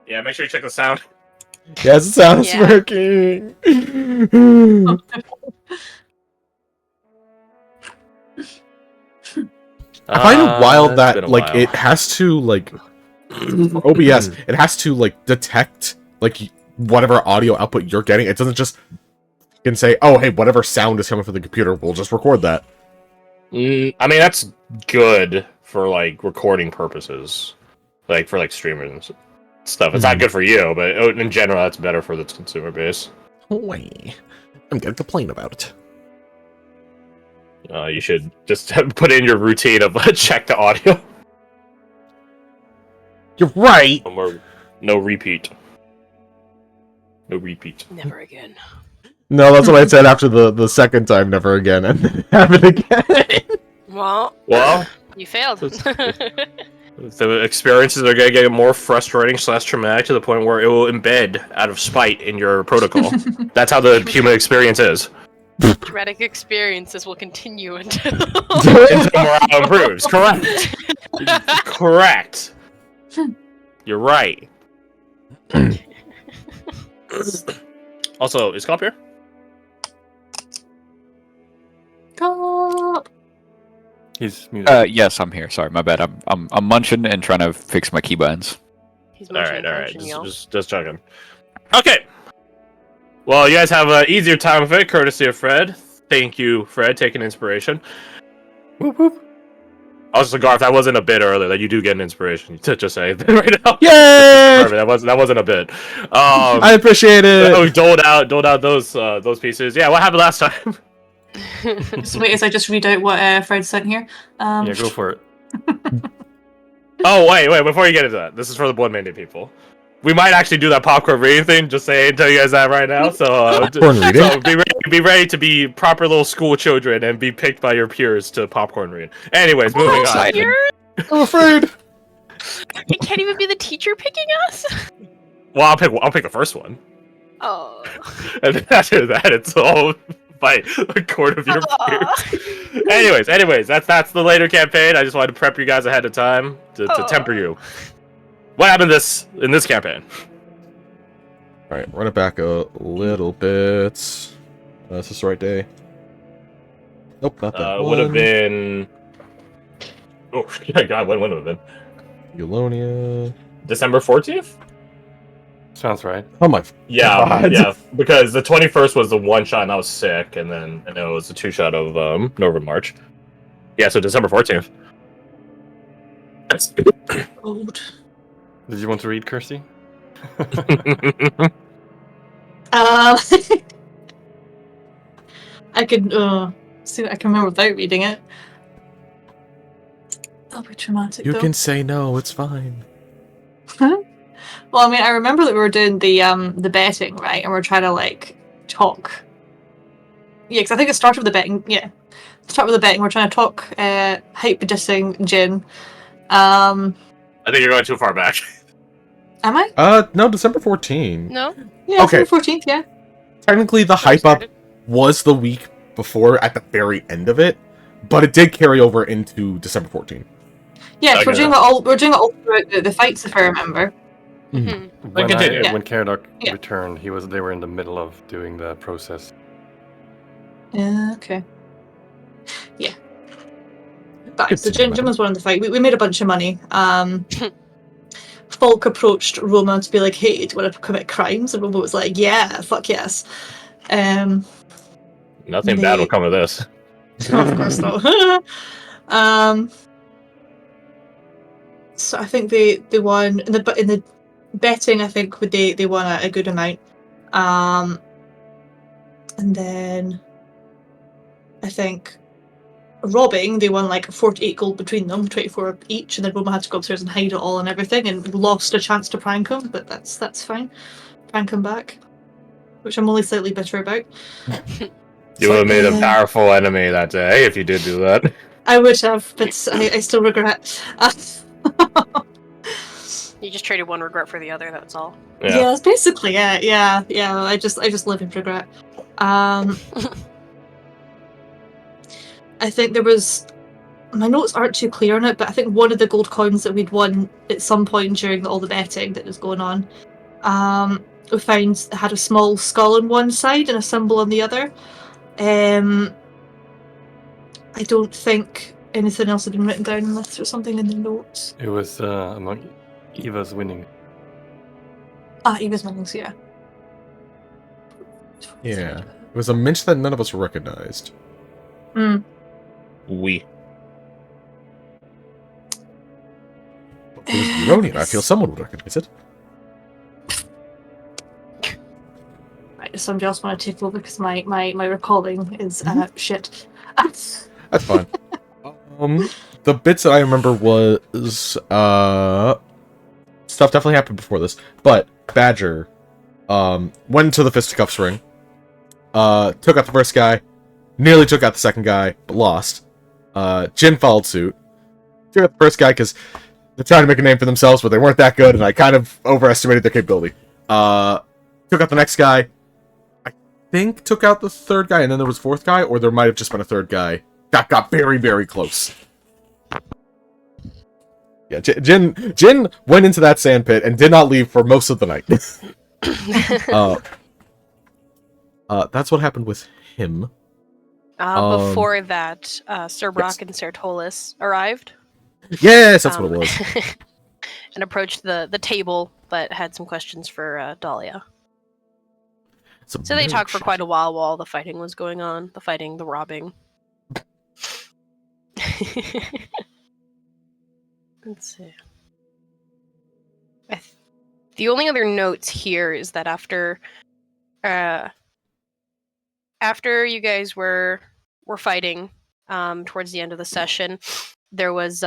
Yeah, make sure you check the sound. Yes, it sounds working. I find it wild that like it has to like for OBS, it has to like detect like whatever audio output you're getting. It doesn't just can say, "Oh, hey, whatever sound is coming from the computer, we'll just record that." I mean, that's good for like recording purposes, like for like streamers and stuff. It's not good for you, but in general, that's better for the consumer base. Wait, I'm gonna complain about it. You should just put in your routine of check the audio. You're right. No repeat. No repeat. Never again. No, that's what I said after the second time. Never again, and then have it again. Well, you failed. The experiences are going to get more frustrating / traumatic to the point where it will embed out of spite in your protocol. That's how the human experience is. Traumatic experiences will continue until morale improves. Correct. Correct. You're right. Also, is Cop here? Cop. He's muted. Yes, I'm here. Sorry, my bad. I'm munching and trying to fix my key buttons. He's all right. Just checking. Okay. Well, you guys have an easier time with it, courtesy of Fred. Thank you, Fred, taking inspiration. Whoop whoop. Also, Garth, that wasn't a bit earlier. That you do get an inspiration. Just say right now. Yay! Perfect. That wasn't a bit. I appreciate it. We doled out those pieces. Yeah, what happened last time? So wait, as I just read out what Fred sent here. Yeah, go for it. Oh wait! Before you get into that, this is for the Blood Mandate people. We might actually do that popcorn reading thing. Just tell you guys that right now. So, popcorn reading? So be ready to be proper little school children and be picked by your peers to popcorn read. Anyways, moving on. I'm afraid. It can't even be the teacher picking us. Well, I'll pick the first one. Oh. And then after that, it's all by a court of your peers. Anyways, that's the later campaign. I just wanted to prep you guys ahead of time to temper you. What happened in this campaign? Alright, run it back a little bit. Is this the right day? Nope, not that one. Would have been... Oh, God, when would it have been? Eulonia... December 14th? Sounds right. Oh my God. Yeah, because the 21st was the one shot and I was sick, and then it was the two shot of Nova March. Yeah, so December 14th. That's Old. Did you want to read, Kirsty? I could see what I can remember without reading it. That'll be traumatic. You though. can say no, it's fine. Well, I mean, I remember that we were doing the betting, right? And we're trying to like talk. Yeah, because I think it started with the betting. Yeah, start with the betting. We're trying to talk hype dissing Jin. I think you're going too far back. Am I? No, December 14. No. Yeah, Okay. December 14th. Yeah. Technically, the hype up was the week before at the very end of it, but it did carry over into December 14. Yeah, Okay. we're doing it all throughout the fights, if I remember. Mm-hmm. When Caradoc Yeah. returned, they were in the middle of doing the process. Okay. Yeah. But, so Jim was one of the fight. We made a bunch of money. Falk approached Roma to be like, "Hey, do you want to commit crimes?" And Roma was like, "Yeah, fuck yes." Nothing bad will come of this. Of course not. So I think they won in the betting. I think they won a good amount. And then I think robbing, they won like 48 gold between them, 24 each, and then Roma had to go upstairs and hide it all and everything, and lost a chance to prank him, but that's fine. Prank him back, which I'm only slightly bitter about. You would have made a powerful enemy that day if you did do that. I would have, but I still regret. You just traded one regret for the other. That's all. Yeah. Yeah, it's basically it. Yeah. I just live in regret. I think there was my notes aren't too clear on it, but I think one of the gold coins that we'd won at some point during all the betting that was going on, we found had a small skull on one side and a symbol on the other. I don't think anything else had been written down unless there was something in the notes. It was among Eva's winning. Eva's winnings, yeah. Yeah. It was a mint that none of us recognized. Mm. We. It was Euronian. I feel someone would recognize it. Right, does somebody else want to take over because my recalling is shit. That's fine. The bits that I remember was stuff definitely happened before this, but Badger went into the fisticuffs ring, took out the first guy, nearly took out the second guy, but lost. Jin followed suit, took out the first guy because they're trying to make a name for themselves, but they weren't that good, and I kind of overestimated their capability. Took out the next guy. I think took out the third guy, and then there was a fourth guy, or there might have just been a third guy. Got very, very close. Yeah, Jin went into that sandpit and did not leave for most of the night. That's what happened with him. Before that, Sir Brock and Sertolis arrived. Yes, that's what it was. And approached the table, but had some questions for Dahlia. So they talked for quite a while the fighting was going on. The robbing. Let's see. The only other notes here is that after you guys were fighting towards the end of the session, there was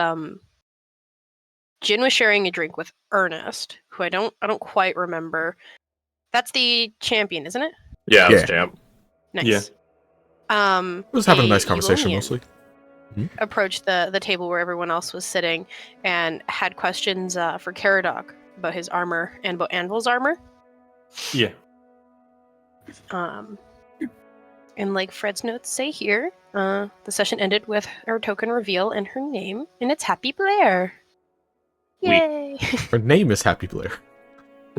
Jin was sharing a drink with Ernest, who I don't quite remember. That's the champion, isn't it? Yeah, it's champ. Nice. Yeah. It was having a nice conversation, Elonian mostly. approached the table where everyone else was sitting and had questions for Caradoc about his armor and about Anvil's armor. Yeah. And like Fred's notes say here, the session ended with her token reveal and her name, and it's Happy Blair. Yay! Her name is Happy Blair.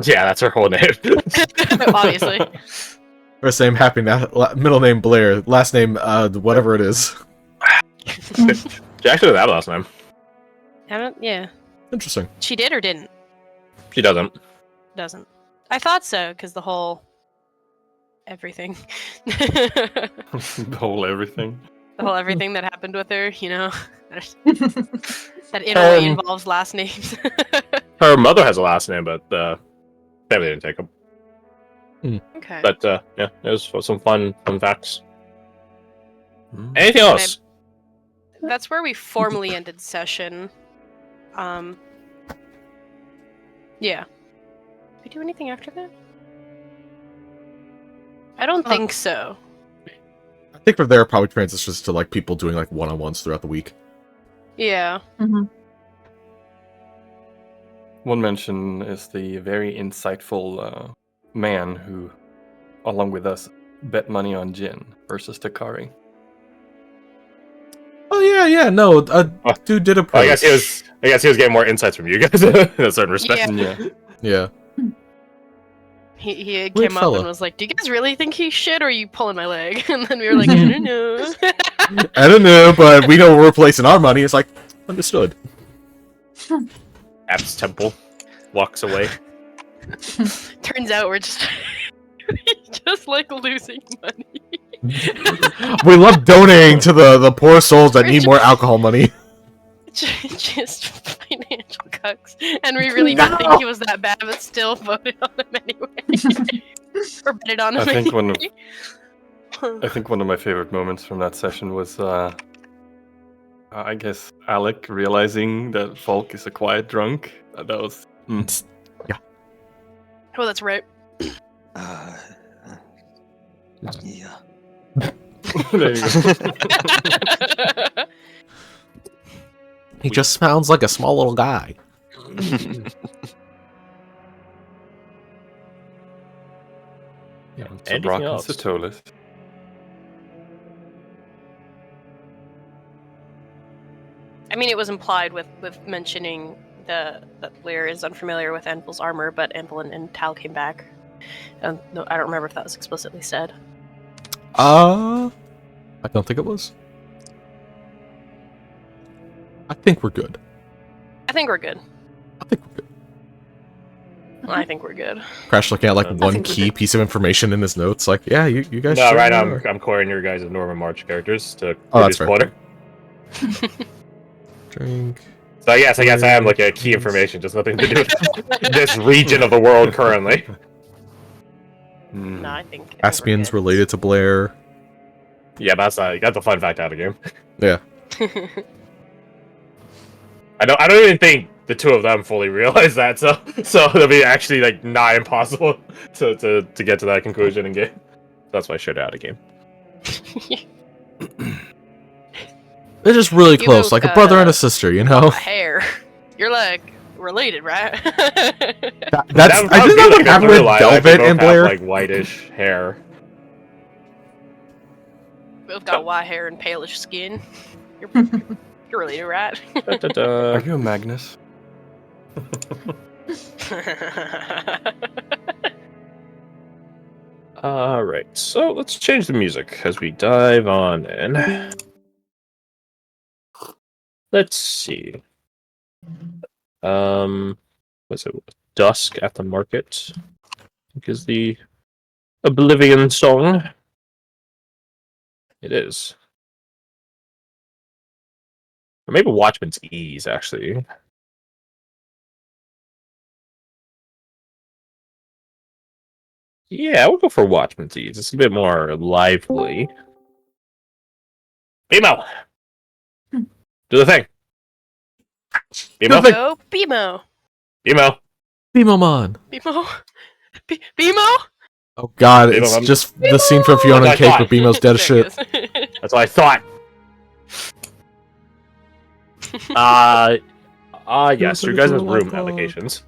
Yeah, that's her whole name. Obviously. First name Happy, middle name Blair, last name whatever it is. She actually did that last name. Yeah. Interesting. She did or didn't? She doesn't. Doesn't. I thought so, because the whole everything. The whole everything. The whole everything that happened with her, you know? That in a way involves last names. Her mother has a last name, but family didn't take them. Okay. But yeah, it was some fun facts. Anything else? That's where we formally ended session. Yeah. Did we do anything after that? I don't think so. I think from there probably transitions to like people doing like one-on-ones throughout the week. Yeah. Mm-hmm. One mention is the very insightful man who, along with us, bet money on Jin versus Takari. Oh yeah, no, dude did approach. I guess he was getting more insights from you guys in a certain respect. Yeah. He Weird came up fella. and was like, "Do you guys really think he's shit, or are you pulling my leg?" And then we were like, "I don't know." I don't know, but we know we're replacing our money. It's like, understood. Apps Temple walks away. Turns out we're just like losing money. We love donating to the poor souls that need more alcohol money. Just financial cucks, and we really didn't think he was that bad, but still voted on him anyway, or betted on him. I think anyway. I think one of my favorite moments from that session was, I guess, Alec realizing that Falk is a quiet drunk. That was. Yeah. Oh, that's right. Yeah. There you go. He just sounds like a small little guy. Yeah, so Anything Brock and else? Sertolis. I mean, it was implied with mentioning that Blair is unfamiliar with Anvil's armor, but Anvil and Tal came back. No, I don't remember if that was explicitly said. I don't think it was. I think we're good. I think we're good. I think we're good. I think we're good. Crash looking at like one key piece of information in his notes, like, yeah, you guys. No, sure right now are. I'm coring your guys' Norman March characters to that's produce water. Drink. So I guess I am like a key information, just nothing to do with this region of the world currently. No, I think Caspian's related to Blair. Yeah, but that's a fun fact out of the game. Yeah. I don't even think the two of them fully realize that, so it'll be actually like nigh impossible to get to that conclusion in game. That's why I showed it out of game. They're just really close, like a brother and a sister, you know? Hair. You're like related, right? I didn't know what happened with Velvet and Blair. Like whitish hair. Both got white hair and palish skin. You're related, right? Are you a Magnus? Alright, so let's change the music as we dive on in. Let's see. What's it? Dusk at the Market, I think is the Oblivion song. It is. Or maybe Watchman's Ease, actually. Yeah, we'll go for Watchman's Ease. It's a bit more lively. BMO! Do the thing! BMO? Go, BMO! BMO! BMO-mon! BMO? BMO? Oh god, BMO, it's I'm... just the scene from Fiona and Cake where BMO's dead as shit. That's what I thought! Yes, your guys' room allocations.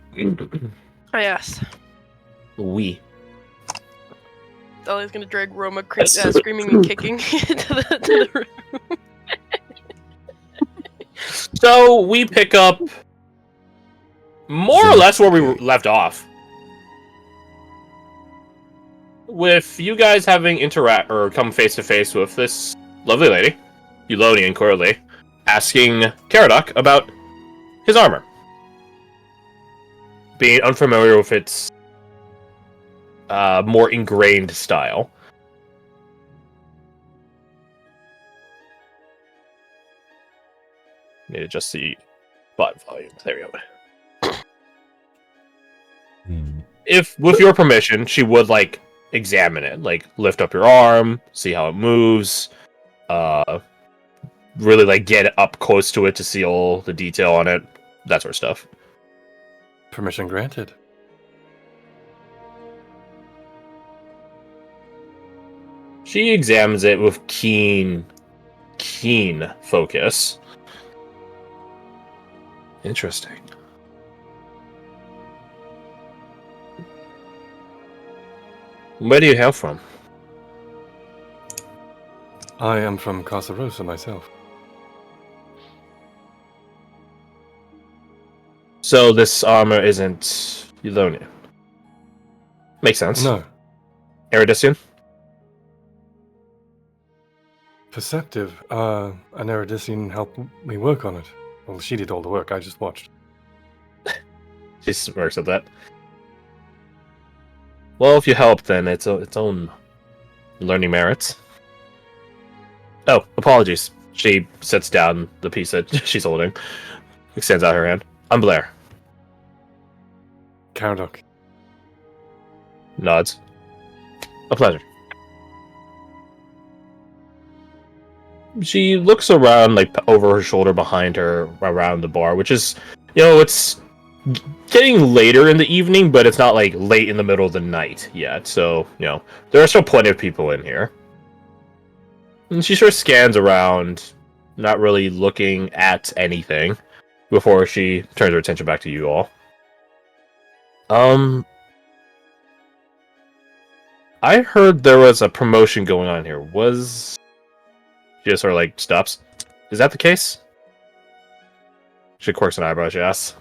Oh, yes. We. Dolly's gonna drag Roma screaming and kicking to the room. So, we pick up more or less where we left off. With you guys having come face to face with this lovely lady, Eulonian clearly, asking Caradoc about his armor. Being unfamiliar with its more ingrained style. Need to adjust the bot volume. There we go. If, with your permission, she would, like, examine it. Like, lift up your arm, see how it moves, really, like, get up close to it to see all the detail on it, that sort of stuff. Permission granted. She examines it with keen focus. Interesting. Where do you hail from? I am from Casa Rosa myself. So this armor isn't Eulonian. Makes sense. No. Erudition? Perceptive. An Erudition helped me work on it. Well, she did all the work, I just watched. She smirks at that. Well, if you help, then it's its own learning merits. Oh, apologies. She sets down the piece that she's holding. Extends out her hand. I'm Blair. Caradoc. Nods. A pleasure. She looks around, like, over her shoulder behind her, around the bar, which is, it's getting later in the evening, but it's not, like, late in the middle of the night yet. So, there are still plenty of people in here. And she sort of scans around, not really looking at anything, before she turns her attention back to you all. I heard there was a promotion going on here. She just sort of, like, stops. Is that the case? She quirks an eyebrow, yes.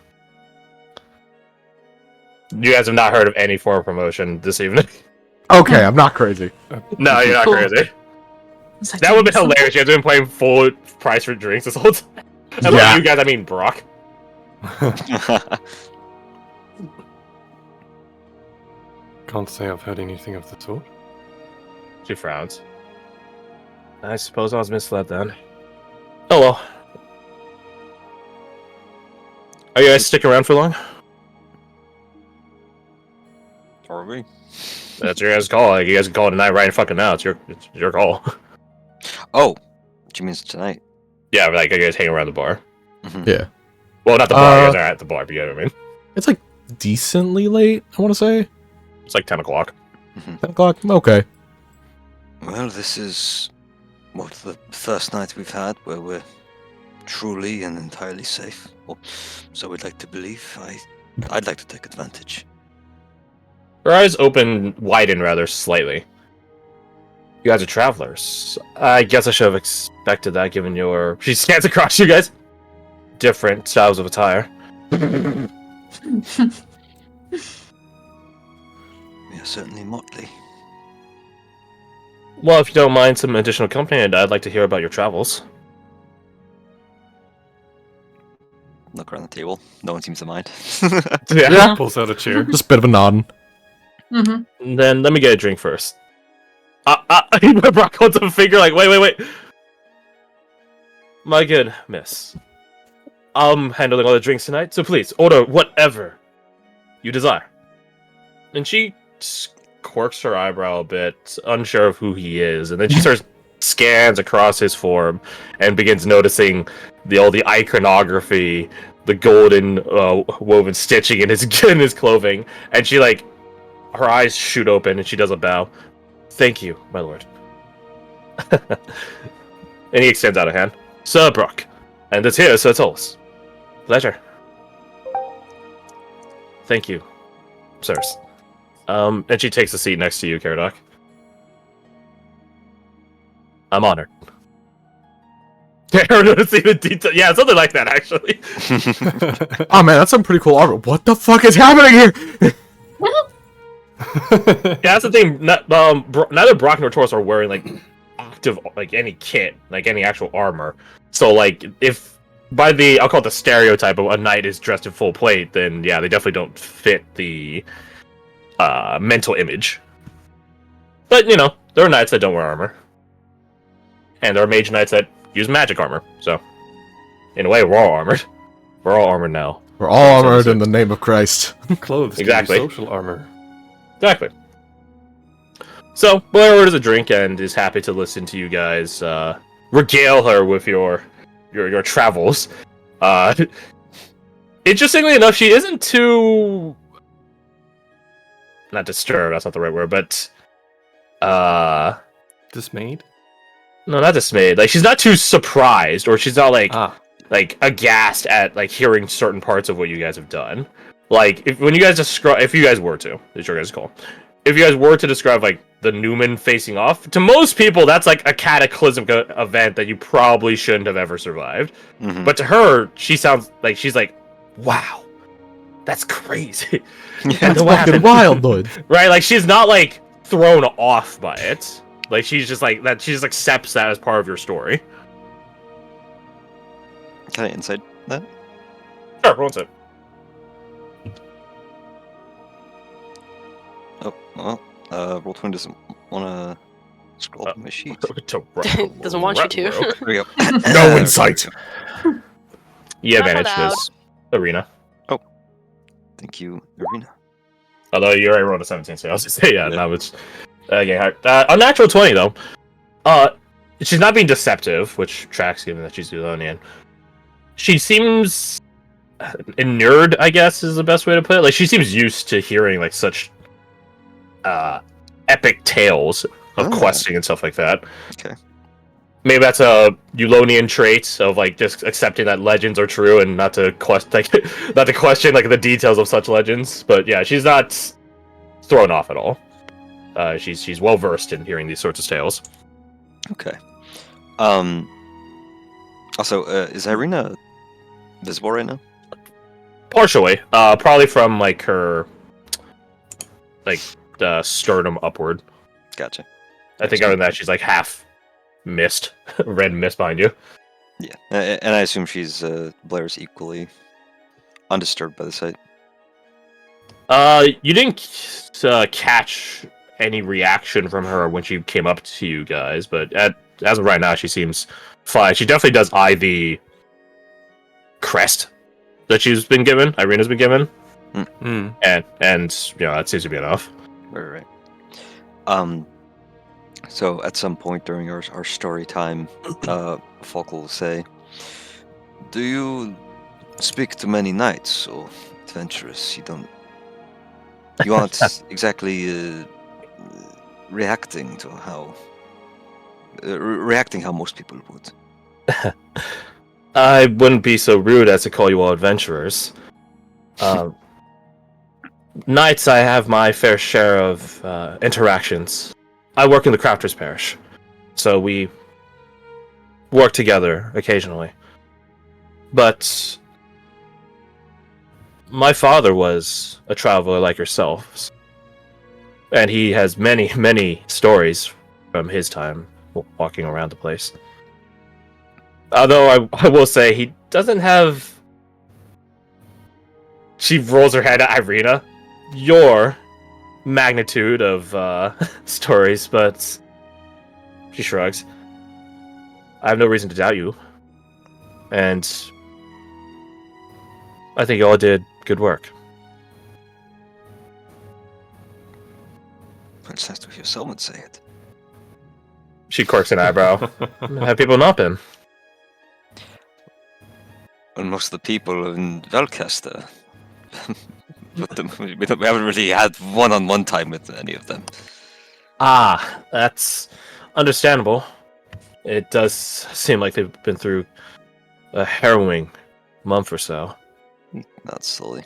You guys have not heard of any form of promotion this evening? Okay, I'm not crazy. No, you're not Cool. crazy. That would have been hilarious. You guys have been playing full price for drinks this whole time. And by Yeah. you guys, I mean Brock. Can't say I've heard anything of the sort. She frowns. I suppose I was misled then. Oh well. Are you guys sticking around for long? Are we? That's your guys' call. Like, you guys can call it a night right fucking now. It's your call. Oh, what you mean tonight? Yeah, but, like, are you guys hanging around the bar? Mhm. Yeah. Well, not the bar. You guys are at the bar, but you know what I mean. It's like decently late, I want to say. It's like 10 o'clock. 10 o'clock? Okay. Well, this is the first night we've had where we're truly and entirely safe. Or so we'd like to believe. I'd like to take advantage. Her eyes widen rather slightly. You guys are travelers. I guess I should have expected that given your... She scans across you guys. Different styles of attire. We are certainly motley. Well, if you don't mind some additional company, I'd like to hear about your travels. Look around the table. No one seems to mind. Yeah. Pulls out a chair. Just a bit of a nod. Mm-hmm. Then let me get a drink first. Brock holds up a finger like, wait. My good miss. I'm handling all the drinks tonight, so please, order whatever you desire. And she quirks her eyebrow a bit, unsure of who he is, and then she scans across his form and begins noticing all the iconography, the golden woven stitching in his clothing, and she her eyes shoot open and she does a bow. Thank you, my lord. And he extends out a hand. Sir Brock, and it's here, Sir Tullis. Pleasure. Thank you, sirs. And she takes a seat next to you, Caradoc. I'm honored. I don't see the detail. Yeah, something like that, actually. Oh man, that's some pretty cool armor. What the fuck is happening here? Yeah, that's the thing. Neither Brock nor Taurus are wearing active any kit, any actual armor. So if by I'll call it the stereotype of a knight is dressed in full plate, then yeah, they definitely don't fit the mental image. But there are knights that don't wear armor, and there are mage knights that use magic armor. So in a way, we're all armored. We're all armored now. We're all armored in the name of Christ. Clothes. Exactly. Social armor. Exactly. So, Blair orders a drink and is happy to listen to you guys regale her with your travels. Interestingly enough, she isn't too... Not disturbed, that's not the right word, but... Dismayed? No, not dismayed. She's not too surprised, or she's not aghast at hearing certain parts of what you guys have done. If you guys were to, it's your guys' call. If you guys were to describe the Newman facing off, to most people that's a cataclysmic event that you probably shouldn't have ever survived. Mhm. But to her, she sounds she's wow, that's crazy. Yeah. That's what fucking happened? wild, dude. Right? She's not thrown off by it. She's just that. She just accepts that as part of your story. Can I inside that? Sure, roll it. Oh, well, Roll20 doesn't want to scroll up my sheet. Doesn't want you to. There we go. No insight. You Not advantage allowed. this arena. Thank you, Arena. Although you already rolled a 17, so I was just say now it's getting hard. A natural 20 though. She's not being deceptive, which tracks given that she's Elonian. She seems inured, I guess, is the best way to put it. She seems used to hearing such epic tales of questing and stuff like that. Okay. Maybe that's a Eulonian trait of just accepting that legends are true and not to question the details of such legends. But yeah, she's not thrown off at all. She's well versed in hearing these sorts of tales. Okay. Also, is Irina visible right now? Partially. Probably from like her, like the sternum upward. Gotcha. I think other than that, she's like half mist, red mist behind you. Yeah, and I assume Blair's equally undisturbed by the sight. You didn't catch any reaction from her when she came up to you guys, but as of right now, she seems fine. She definitely does eye the crest that she's been given, Irina's been given, and that seems to be enough. Right. So at some point during our story time, Falk will say, "Do you speak to many knights or adventurers? You aren't exactly reacting how most people would." I wouldn't be so rude as to call you all adventurers. Knights, I have my fair share of interactions. I work in the Crafters Parish, so we work together occasionally. But my father was a traveler like yourselves, and he has many, many stories from his time walking around the place. Although I will say he doesn't have... She rolls her head at Irina. Your magnitude of stories, but she shrugs. I have no reason to doubt you. And I think you all did good work. It's nice to hear someone say it. She quirks an eyebrow. Have people not been? And most of the people in Velcaster, we haven't really had one-on-one time with any of them. Ah, that's understandable. It does seem like they've been through a harrowing month or so. Not silly.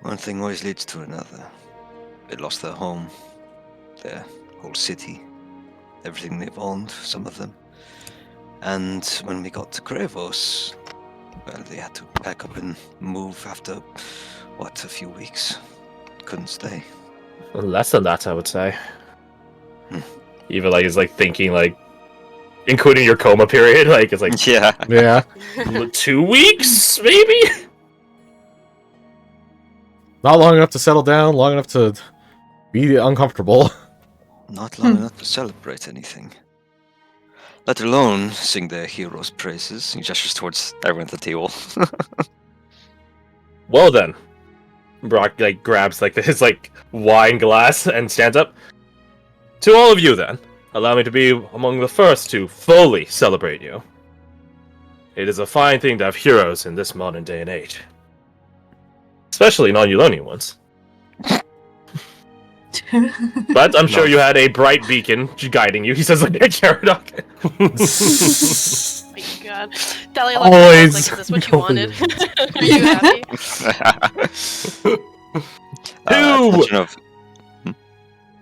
One thing always leads to another. They lost their home, their whole city, everything they've owned, some of them. And when we got to Krevos, well, they had to pack up and move after, a few weeks. Couldn't stay. Less than that, I would say. Even is thinking including your coma period, it's like Yeah. 2 weeks, maybe? Not long enough to settle down, long enough to be uncomfortable. Not long enough to celebrate anything. Let alone sing their heroes' praises. He gestures towards everyone at the table. Well then. Brock grabs his wine glass and stands up. To all of you then, allow me to be among the first to fully celebrate you. It is a fine thing to have heroes in this modern day and age. Especially non-Eulonian ones. But I'm sure you had a bright beacon guiding you. He says like a Caradoc. Oh my god. Dahlia Always. is this what you wanted? Are you happy?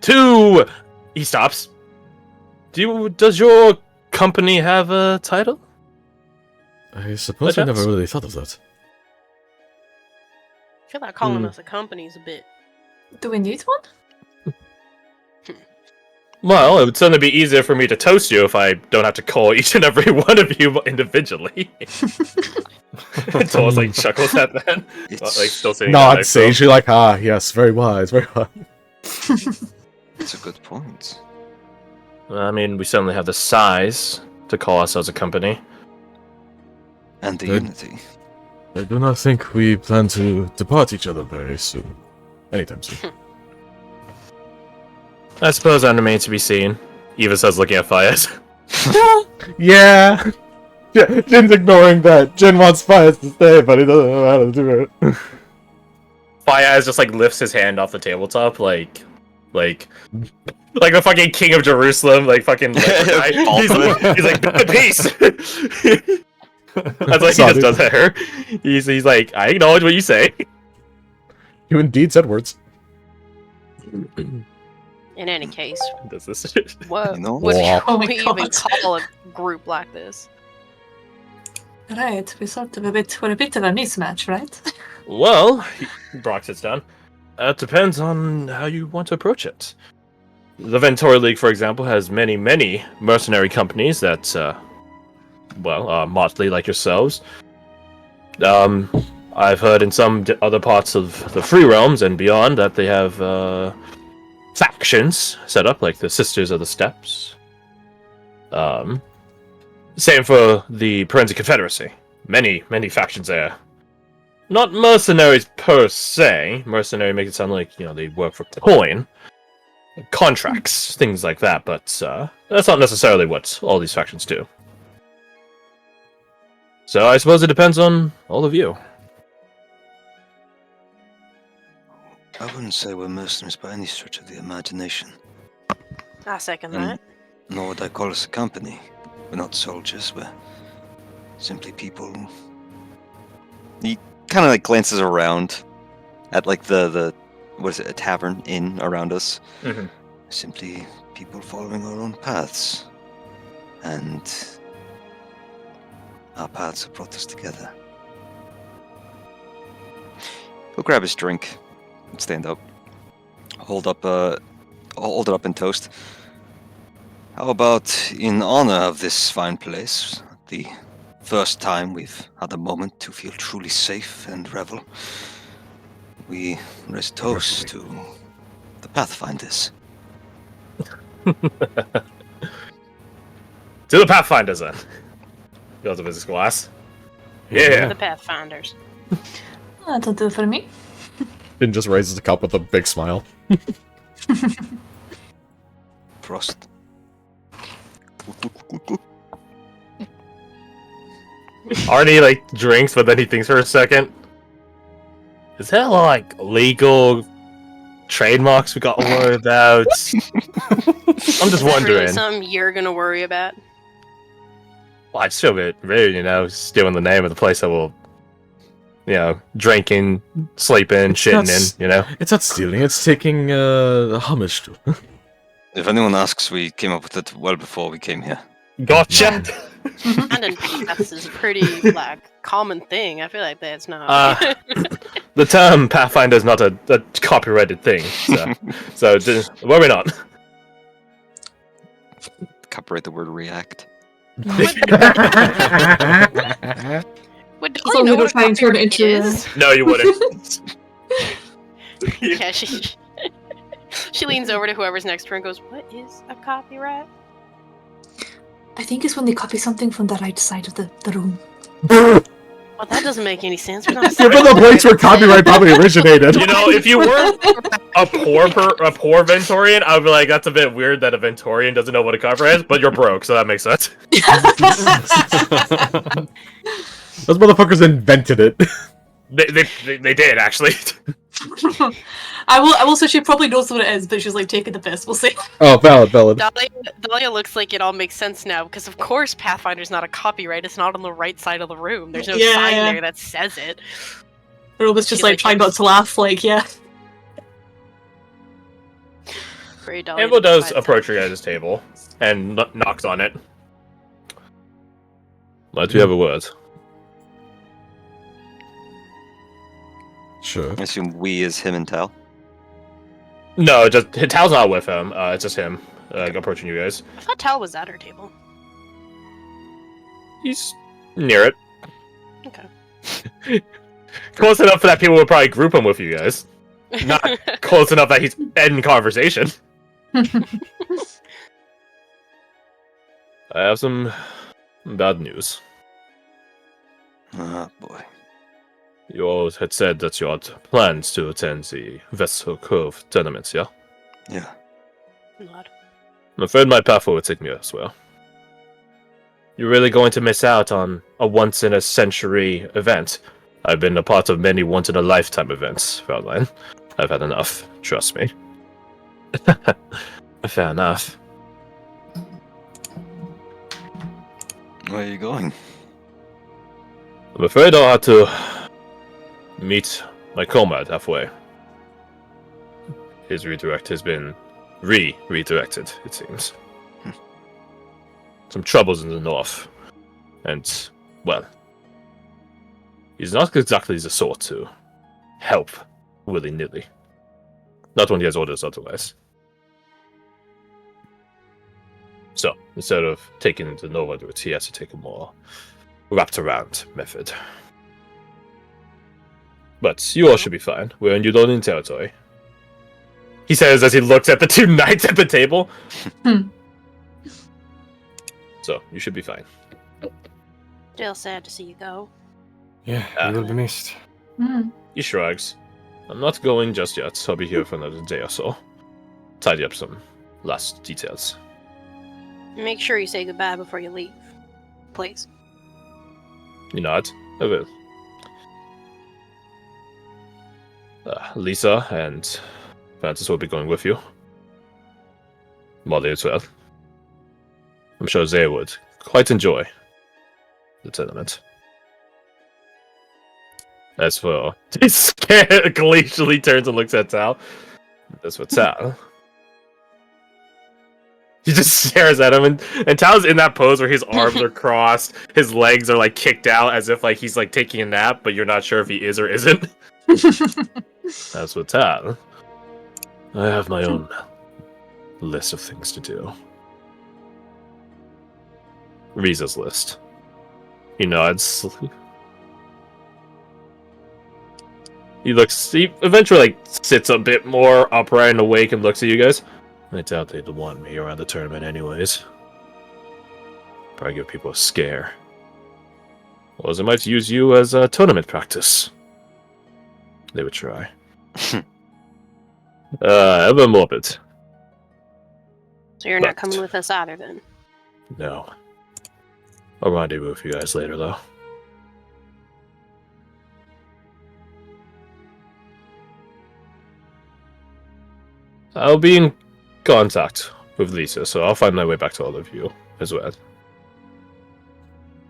Two! He stops. Does your company have a title? I suppose I never really thought of that. I feel like calling us a company is a bit... Do we need one? Well, it would certainly be easier for me to toast you if I don't have to call each and every one of you individually. Toast chuckles at that. Still sitting Not sagely yes, very wise, very wise. That's a good point. I mean, we certainly have the size to call ourselves a company. And the unity. I do not think we plan to depart each other very soon. Anytime soon. I suppose that remains to be seen. Eva says, looking at Fayez. Yeah! Jin's ignoring that. Jin wants Fayez to stay, but he doesn't know how to do it. Fayez just lifts his hand off the tabletop, like the fucking king of Jerusalem, fucking. He's like, peace. That's what he just does at her. He's like, I acknowledge what you say. You indeed said words. In any case, Does this? what You know? would Wow. we even call a group like this? Right, we're a bit of a mismatch, right? Well, Brock sits down. It depends on how you want to approach it. The Ventori League, for example, has many mercenary companies that, motley like yourselves. I've heard in some other parts of the Free Realms and beyond that they have factions set up, like the Sisters of the Steppes. Same for the Perenzi Confederacy. Many factions there. Not mercenaries per se. Mercenary makes it sound like, they work for coin. Contracts, things like that, but that's not necessarily what all these factions do. So I suppose it depends on all of you. I wouldn't say we're mercenaries by any stretch of the imagination. I second that. Nor would I call us a company. We're not soldiers, we're simply people. He kind of like glances around at like the what is it, a tavern inn around us. Mm-hmm. Simply people following our own paths. And our paths have brought us together. He'll grab his drink, stand up, hold it up and toast. How about, in honor of this fine place, the first time we've had a moment to feel truly safe and revel, we raise a toast to the Pathfinders. To the Pathfinders, then. Goes up his glass. Yeah. The Pathfinders. That'll do for me. Finn just raises the cup with a big smile. Prost. Arnie, drinks, but then he thinks for a second. Is there, legal trademarks we got to worry about? I'm just wondering. Really something you're gonna worry about? Well, I'd still be rude, stealing the name of the place that will, drinking, sleeping, shitting in, It's not stealing, it's taking homage to. If anyone asks, we came up with it well before we came here. Gotcha! I didn't think that's a pretty, common thing. I feel like that's not... The term Pathfinder is not a copyrighted thing, so worry not. Copyright the word react. Would So we don't try and turn it into... is? No, you wouldn't. Yeah, she leans over to whoever's next to her and goes, "What is a copyright?" I think it's when they copy something from the right side of the room. Well, that doesn't make any sense. We're not Given the place where copyright probably originated. If you were a poor Ventorian, I would be like, that's a bit weird that a Ventorian doesn't know what a copyright is, but you're broke, so that makes sense. Those motherfuckers invented it. They did, actually. I will say she probably knows what it is, but she's taking the piss. We'll see. Oh, valid. Dahlia looks like it all makes sense now, because of course Pathfinder's not a copyright. It's not on the right side of the room. There's no sign there that says it. Roba's just trying not to laugh, yeah. Ambo does approach you guys' table and knocks on it. Might we have a word? Sure. I assume we is him and Tal. No, Tal's not with him. It's just him approaching you guys. I thought Tal was at her table. He's near it. Okay. Close enough for that people would probably group him with you guys. Not close enough that he's in conversation. I have some bad news. Ah, boy. You all had said that you had plans to attend the Vessel Cove tournaments, yeah? Yeah. Not. I'm afraid my path will take me elsewhere. You're really going to miss out on a once-in-a-century event. I've been a part of many once-in-a-lifetime events, Fraulein. I've had enough, trust me. Fair enough. Where are you going? I'm afraid I'll have to meet my comrade halfway. His redirect has been redirected, it seems. Some troubles in the north. And, well, He's not exactly the sort to help willy-nilly. Not when he has orders otherwise. So, instead of taking the Nova route, he has to take a more wrapped-around method. But you all should be fine. We're in Eudonian territory. He says as he looks at the two knights at the table. So, you should be fine. Still sad to see you go. Yeah, you will be missed. He shrugs. I'm not going just yet. I'll be here for another day or so. Tidy up some last details. Make sure you say goodbye before you leave. Please. You nod. I will. Lisa and Francis will be going with you. Molly as well. I'm sure they would quite enjoy the tournament. As for... He scared, glacially turns and looks at Tal. That's what Tal... He just stares at him, and Tal's in that pose where his arms are crossed, his legs are like kicked out as if like he's like taking a nap, but you're not sure if he is or isn't. That's what Tal. I have my own list of things to do. Riza's list. He nods. He eventually like sits a bit more upright and awake and looks at you guys. I doubt they'd want me around the tournament anyways. Probably give people a scare. Or they might use you as a tournament practice. They would try. Ever morbid. So you're not coming with us either, then? No. I'll rendezvous with you guys later, though. I'll be in contact with Lisa, so I'll find my way back to all of you as well.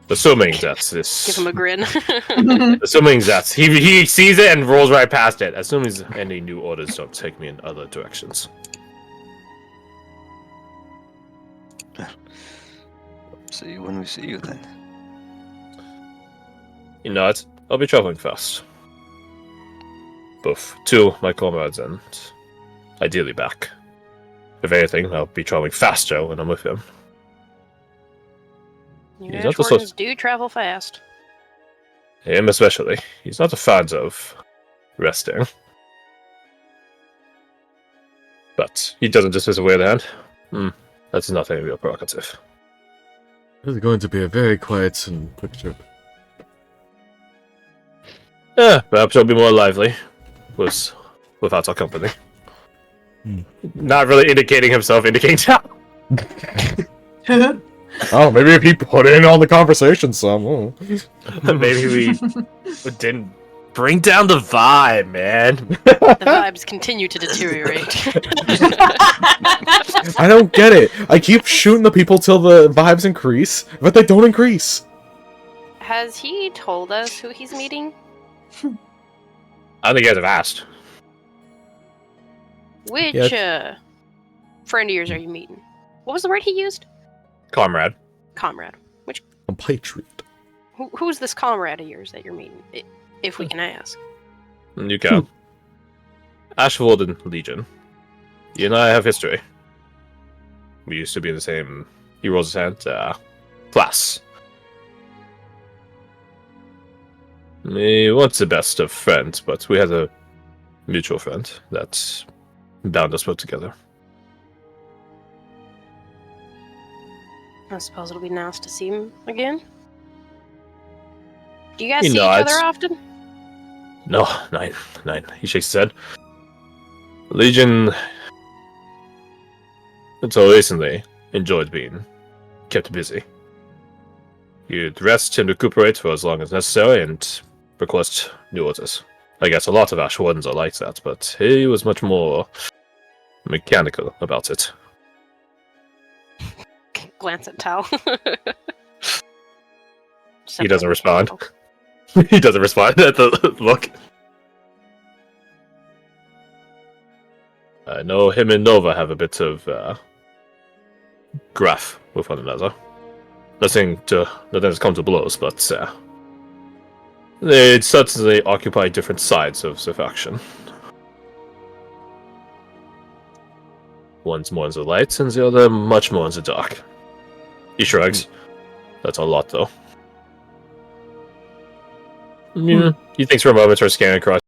Assuming that's this... Give him a grin. Assuming that's... He sees it and rolls right past it. Assuming any new orders don't take me in other directions. See you when we see you, then. You know what? I'll be traveling fast. Both to my comrades and ideally back. If anything, I'll be traveling faster when I'm with him. You Ashwardens do travel fast. Him especially. He's not a fan of resting. But he doesn't dismiss a weird hand. That's not any real prerogative. This is going to be a very quiet and quick trip. Yeah, perhaps it'll be more lively. Without our company. Not really indicating himself, indicating Tal. Oh, maybe if he put in all the conversation some. Maybe we didn't bring down the vibe, man. The vibes continue to deteriorate. I don't get it. I keep shooting the people till the vibes increase, but they don't increase. Has he told us who he's meeting? I think you guys have asked. Which friend of yours are you meeting? What was the word he used? Comrade. Comrade. Which compatriot? Who's this comrade of yours that you're meeting? If we can ask. You can. Ashwarden Legion. You and I have history. We used to be in the same Heroes Ascent class. We weren't the best of friends, but we had a mutual friend that bound us both together. I suppose it'll be nice to see him again. Do you guys see each other often? No, nine. He shakes his head. Legion, until recently, enjoyed being kept busy. You'd rest and recuperate for as long as necessary and request new orders. I guess a lot of Ashwardens are like that, but he was much more mechanical about it. Glance at Tal. He doesn't respond. He doesn't respond at the look. I know him and Nova have a bit of gruff with one another. Nothing has come to blows, but They certainly occupy different sides of the faction. One's more in the light, and the other much more in the dark. He shrugs. That's a lot, though. Yeah, he thinks for a moment, starts scanning across